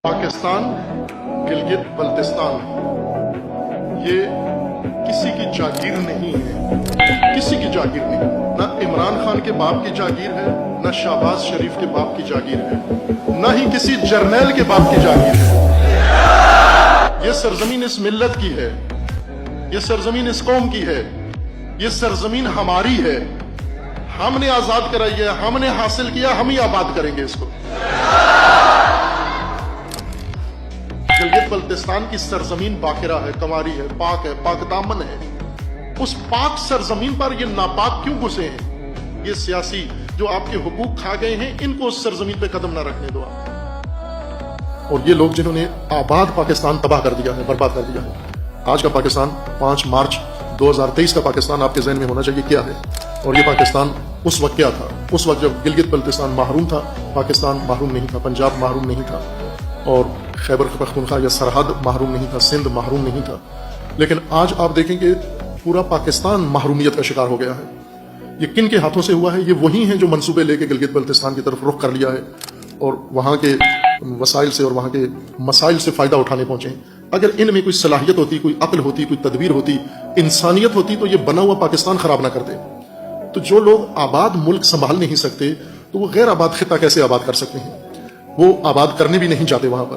पाकिस्तान, गिलगित बल्तिस्तान, ये किसी की जागीर नहीं है, किसी की जागीर नहीं। ना इमरान खान के बाप की जागीर है, ना शहबाज शरीफ के बाप की जागीर है, ना ही किसी जर्नैल के बाप की जागीर है। ये सरजमीन इस मिल्लत की है, ये सरजमीन इस कौम की है, ये सरजमीन हमारी है। हमने आजाद कराई है, हमने हासिल किया, हम ही आबाद करेंगे इसको। गिलगित बल्तिस्तान की सरजमीन बाकिरा है, कंवारी है, पाक दामन है। उस पाक सरजमीन पर ये नापाक क्यों घुसे हैं? ये सियासी जो आपके हुकूक खा गए हैं, इनको उस सरजमीन पे कदम ना रखने दो आप। और ये लोग जिन्होंने आबाद पाकिस्तान तबाह कर दिया है, बर्बाद कर दिया है। आज का पाकिस्तान 5 मार्च 2023 का पाकिस्तान आपके जहन में होना चाहिए क्या है। और ये पाकिस्तान उस वक्त क्या था? उस वक्त जब गिलगित बल्तिस्तान महरूम था, पाकिस्तान महरूम नहीं था, पंजाब महरूम नहीं था, और खैबर पख्तूनख्वा या सरहद महरूम नहीं था, सिंध महरूम नहीं था। लेकिन आज आप देखेंगे पूरा पाकिस्तान महरूमियत का शिकार हो गया है। ये किन के हाथों से हुआ है? ये वही हैं जो मंसूबे लेके गिलगित बल्तिस्तान की तरफ रुख कर लिया है और वहाँ के वसाइल से और वहाँ के मसाइल से फ़ायदा उठाने पहुंचे हैं। अगर इनमें कोई सलाहियत होती, कोई अक्ल होती, कोई तदबीर होती, इंसानियत होती, तो ये बना हुआ पाकिस्तान खराब ना करते। तो जो लोग आबाद मुल्क संभाल नहीं सकते, तो वो गैर आबाद खिता कैसे आबाद कर सकते हैं? वो आबाद करने भी नहीं जाते वहां पर।